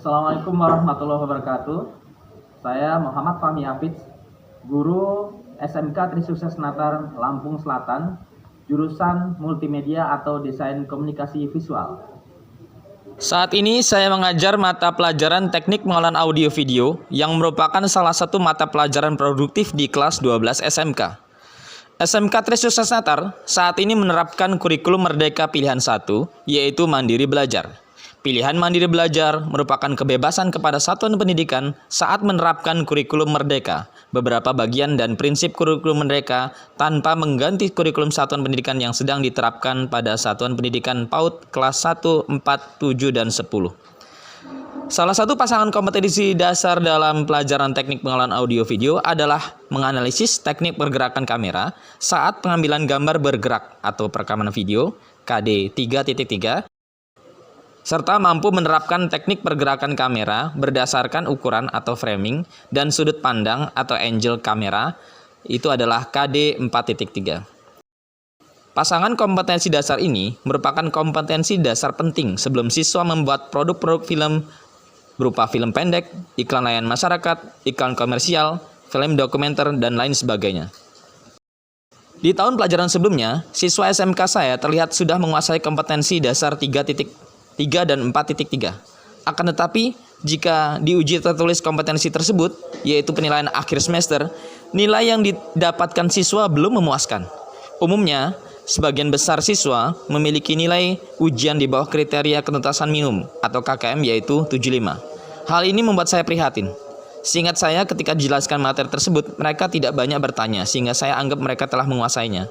Assalamualaikum warahmatullahi wabarakatuh. Saya Muhammad Fahmi Hafiz, guru SMK Trisukses Natar Lampung Selatan, jurusan Multimedia atau Desain Komunikasi Visual. Saat ini saya mengajar mata pelajaran Teknik Pengolahan Audio Video yang merupakan salah satu mata pelajaran produktif di kelas 12 SMK. SMK Trisukses Natar saat ini menerapkan kurikulum Merdeka Pilihan 1, yaitu Mandiri Belajar. Pilihan Mandiri Belajar merupakan kebebasan kepada satuan pendidikan saat menerapkan kurikulum merdeka, beberapa bagian dan prinsip kurikulum merdeka tanpa mengganti kurikulum satuan pendidikan yang sedang diterapkan pada satuan pendidikan PAUD kelas 1, 4, 7, dan 10. Salah satu pasangan kompetensi dasar dalam pelajaran teknik pengolahan audio video adalah menganalisis teknik pergerakan kamera saat pengambilan gambar bergerak atau perekaman video KD 3.3, serta mampu menerapkan teknik pergerakan kamera berdasarkan ukuran atau framing dan sudut pandang atau angle kamera, itu adalah KD 4.3. Pasangan kompetensi dasar ini merupakan kompetensi dasar penting sebelum siswa membuat produk-produk film berupa film pendek, iklan layanan masyarakat, iklan komersial, film dokumenter, dan lain sebagainya. Di tahun pelajaran sebelumnya, siswa SMK saya terlihat sudah menguasai kompetensi dasar 3 dan 4.3. Akan tetapi, jika diuji tertulis kompetensi tersebut, yaitu penilaian akhir semester, nilai yang didapatkan siswa belum memuaskan. Umumnya, sebagian besar siswa memiliki nilai ujian di bawah kriteria kenutasan minimum atau KKM yaitu 75. Hal ini membuat saya prihatin. Seingat saya ketika dijelaskan materi tersebut, mereka tidak banyak bertanya sehingga saya anggap mereka telah menguasainya.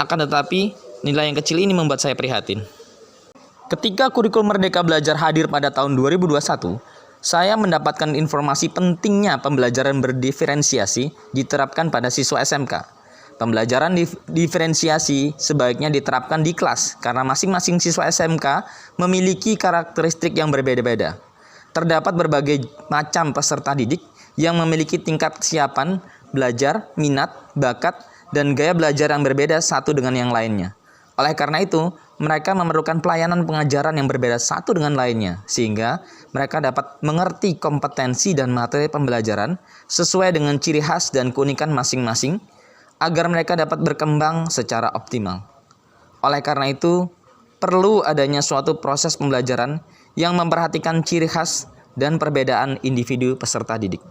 Akan tetapi, nilai yang kecil ini membuat saya prihatin. Ketika kurikulum Merdeka Belajar hadir pada tahun 2021, saya mendapatkan informasi pentingnya pembelajaran berdiferensiasi diterapkan pada siswa SMK. Pembelajaran diferensiasi sebaiknya diterapkan di kelas karena masing-masing siswa SMK memiliki karakteristik yang berbeda-beda. Terdapat berbagai macam peserta didik yang memiliki tingkat kesiapan belajar, minat, bakat, dan gaya belajar yang berbeda satu dengan yang lainnya. Oleh karena itu, mereka memerlukan pelayanan pengajaran yang berbeda satu dengan lainnya, sehingga mereka dapat mengerti kompetensi dan materi pembelajaran sesuai dengan ciri khas dan keunikan masing-masing, agar mereka dapat berkembang secara optimal. Oleh karena itu, perlu adanya suatu proses pembelajaran yang memperhatikan ciri khas dan perbedaan individu peserta didik.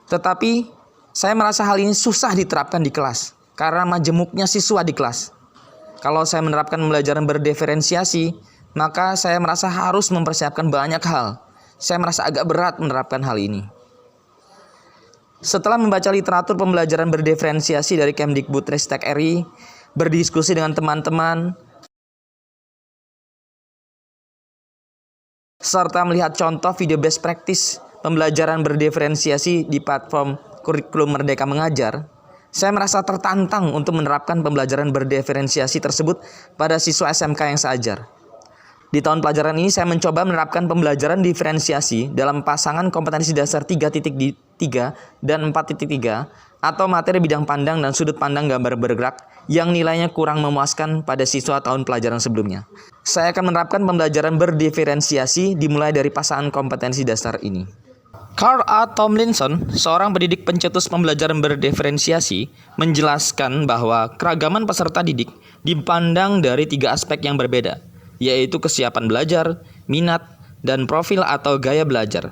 Tetapi, saya merasa hal ini susah diterapkan di kelas, karena majemuknya siswa di kelas. Kalau saya menerapkan pembelajaran berdiferensiasi, maka saya merasa harus mempersiapkan banyak hal. Saya merasa agak berat menerapkan hal ini. Setelah membaca literatur pembelajaran berdiferensiasi dari Kemdikbudristek RI, berdiskusi dengan teman-teman, serta melihat contoh video best practice pembelajaran berdiferensiasi di platform kurikulum Merdeka Mengajar, saya merasa tertantang untuk menerapkan pembelajaran berdiferensiasi tersebut pada siswa SMK yang saya ajar. Di tahun pelajaran ini saya mencoba menerapkan pembelajaran diferensiasi dalam pasangan kompetensi dasar 3.3 dan 4.3 atau materi bidang pandang dan sudut pandang gambar bergerak yang nilainya kurang memuaskan pada siswa tahun pelajaran sebelumnya. Saya akan menerapkan pembelajaran berdiferensiasi dimulai dari pasangan kompetensi dasar ini. Carl A. Tomlinson, seorang pendidik pencetus pembelajaran berdiferensiasi, menjelaskan bahwa keragaman peserta didik dipandang dari 3 aspek yang berbeda, yaitu kesiapan belajar, minat, dan profil atau gaya belajar.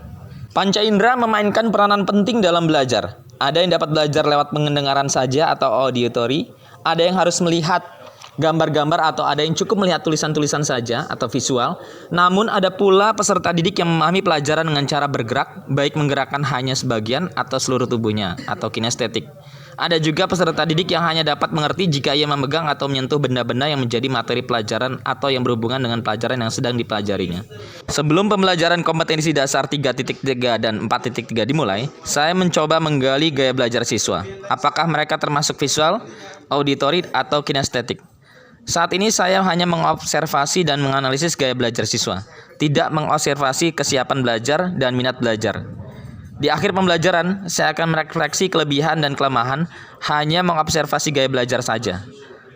Panca indera memainkan peranan penting dalam belajar. Ada yang dapat belajar lewat pendengaran saja atau auditory, ada yang harus melihat gambar-gambar atau ada yang cukup melihat tulisan-tulisan saja atau visual. Namun ada pula peserta didik yang memahami pelajaran dengan cara bergerak, baik menggerakkan hanya sebagian atau seluruh tubuhnya atau kinestetik. Ada juga peserta didik yang hanya dapat mengerti jika ia memegang atau menyentuh benda-benda yang menjadi materi pelajaran atau yang berhubungan dengan pelajaran yang sedang dipelajarinya. Sebelum pembelajaran kompetensi dasar 3.3 dan 4.3 dimulai, saya mencoba menggali gaya belajar siswa. Apakah mereka termasuk visual, auditory, atau kinestetik? Saat ini saya hanya mengobservasi dan menganalisis gaya belajar siswa, tidak mengobservasi kesiapan belajar dan minat belajar. Di akhir pembelajaran, saya akan merefleksi kelebihan dan kelemahan, hanya mengobservasi gaya belajar saja.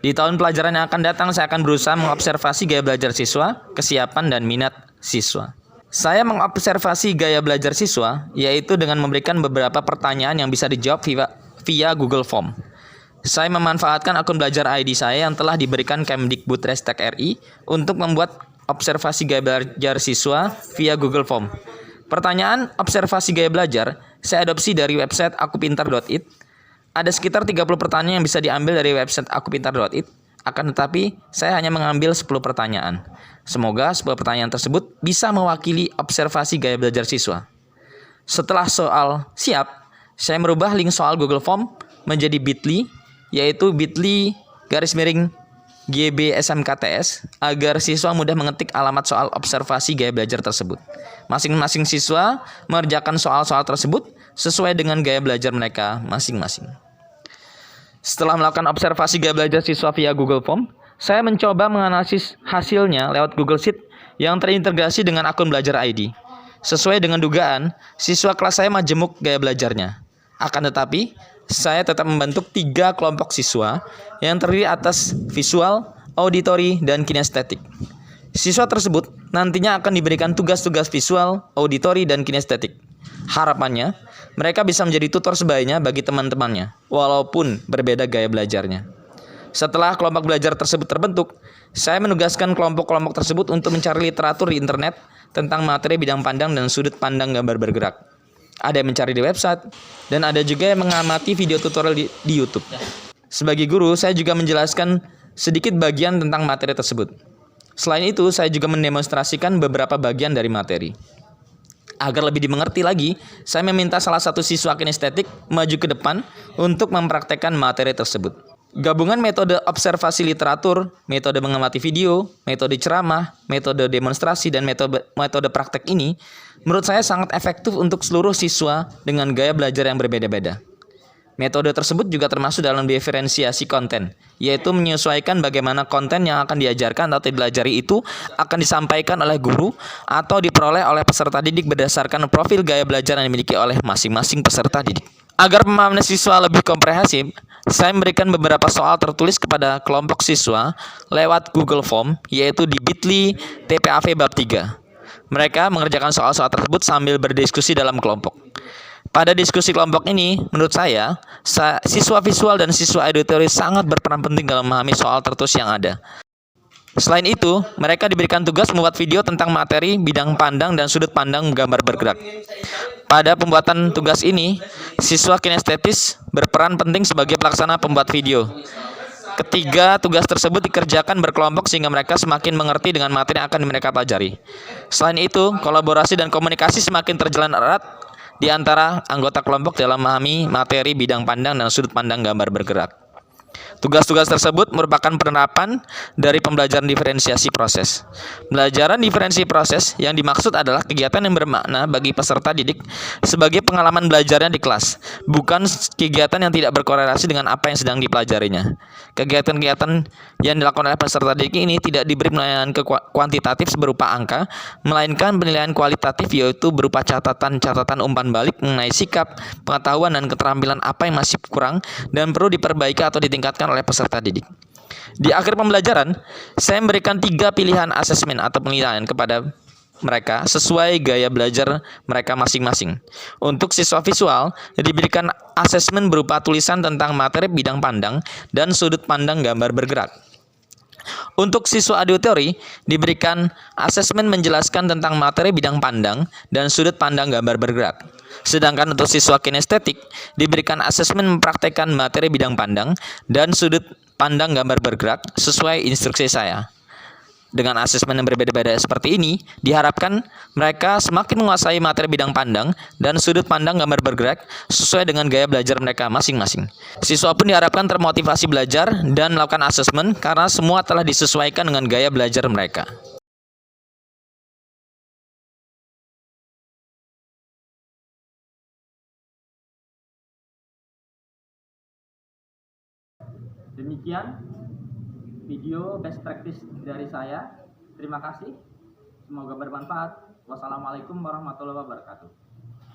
Di tahun pelajaran yang akan datang, saya akan berusaha mengobservasi gaya belajar siswa, kesiapan dan minat siswa. Saya mengobservasi gaya belajar siswa, yaitu dengan memberikan beberapa pertanyaan yang bisa dijawab via Google Form. Saya memanfaatkan akun belajar ID saya yang telah diberikan Kemdikbudristek RI untuk membuat observasi gaya belajar siswa via Google Form. Pertanyaan observasi gaya belajar saya adopsi dari website akupintar.id. Ada sekitar 30 pertanyaan yang bisa diambil dari website akupintar.id. Akan tetapi, saya hanya mengambil 10 pertanyaan. Semoga 10 pertanyaan tersebut bisa mewakili observasi gaya belajar siswa. Setelah soal siap, saya merubah link soal Google Form menjadi bit.ly, yaitu bit.ly/GB SMKTS, agar siswa mudah mengetik alamat soal observasi gaya belajar tersebut. Masing-masing siswa mengerjakan soal-soal tersebut sesuai dengan gaya belajar mereka masing-masing. Setelah melakukan observasi gaya belajar siswa via Google Form, saya mencoba menganalisis hasilnya lewat Google Sheet yang terintegrasi dengan akun belajar ID. Sesuai dengan dugaan, siswa kelas saya majemuk gaya belajarnya. Akan tetapi, saya tetap membentuk 3 kelompok siswa yang terdiri atas visual, auditory, dan kinestetik. Siswa tersebut nantinya akan diberikan tugas-tugas visual, auditory, dan kinestetik. Harapannya, mereka bisa menjadi tutor sebaiknya bagi teman-temannya, walaupun berbeda gaya belajarnya. Setelah kelompok belajar tersebut terbentuk, saya menugaskan kelompok-kelompok tersebut untuk mencari literatur di internet tentang materi bidang pandang dan sudut pandang gambar bergerak. Ada yang mencari di website, dan ada juga yang mengamati video tutorial di YouTube. Sebagai guru, saya juga menjelaskan sedikit bagian tentang materi tersebut. Selain itu, saya juga mendemonstrasikan beberapa bagian dari materi. Agar lebih dimengerti lagi, saya meminta salah satu siswa kinestetik maju ke depan untuk mempraktekkan materi tersebut. Gabungan metode observasi literatur, metode mengamati video, metode ceramah, metode demonstrasi, dan metode praktek ini menurut saya sangat efektif untuk seluruh siswa dengan gaya belajar yang berbeda-beda. Metode tersebut juga termasuk dalam diferensiasi konten, yaitu menyesuaikan bagaimana konten yang akan diajarkan atau dipelajari itu akan disampaikan oleh guru atau diperoleh oleh peserta didik berdasarkan profil gaya belajar yang dimiliki oleh masing-masing peserta didik. Agar pemahaman siswa lebih komprehensif, saya memberikan beberapa soal tertulis kepada kelompok siswa lewat Google Form, yaitu di bit.ly TPAV bab 3. Mereka mengerjakan soal-soal tersebut sambil berdiskusi dalam kelompok. Pada diskusi kelompok ini, menurut saya, siswa visual dan siswa auditory sangat berperan penting dalam memahami soal tertulis yang ada. Selain itu, mereka diberikan tugas membuat video tentang materi, bidang pandang, dan sudut pandang gambar bergerak. Pada pembuatan tugas ini, siswa kinestetis berperan penting sebagai pelaksana pembuat video. Ketiga tugas tersebut dikerjakan berkelompok sehingga mereka semakin mengerti dengan materi yang akan mereka pelajari. Selain itu, kolaborasi dan komunikasi semakin terjalin erat di antara anggota kelompok dalam memahami materi bidang pandang dan sudut pandang gambar bergerak. Tugas-tugas tersebut merupakan penerapan dari pembelajaran diferensiasi proses. Pembelajaran diferensiasi proses yang dimaksud adalah kegiatan yang bermakna bagi peserta didik sebagai pengalaman belajarnya di kelas, bukan kegiatan yang tidak berkorelasi dengan apa yang sedang dipelajarinya. Kegiatan-kegiatan yang dilakukan oleh peserta didik ini tidak diberi penilaian kuantitatif berupa angka, melainkan penilaian kualitatif, yaitu berupa catatan-catatan umpan balik mengenai sikap, pengetahuan, dan keterampilan apa yang masih kurang dan perlu diperbaiki atau ditingkatkan oleh peserta didik. Di akhir pembelajaran, saya memberikan 3 pilihan asesmen atau penilaian kepada mereka sesuai gaya belajar mereka masing-masing. Untuk siswa visual, diberikan asesmen berupa tulisan tentang materi bidang pandang dan sudut pandang gambar bergerak. Untuk siswa auditory, diberikan asesmen menjelaskan tentang materi bidang pandang dan sudut pandang gambar bergerak. Sedangkan untuk siswa kinestetik, diberikan asesmen mempraktekkan materi bidang pandang dan sudut pandang gambar bergerak sesuai instruksi saya. Dengan asesmen yang berbeda-beda seperti ini, diharapkan mereka semakin menguasai materi bidang pandang dan sudut pandang gambar bergerak sesuai dengan gaya belajar mereka masing-masing. Siswa pun diharapkan termotivasi belajar dan melakukan asesmen karena semua telah disesuaikan dengan gaya belajar mereka. Demikian video best practice dari saya. Terima kasih. Semoga bermanfaat. Wassalamualaikum warahmatullahi wabarakatuh.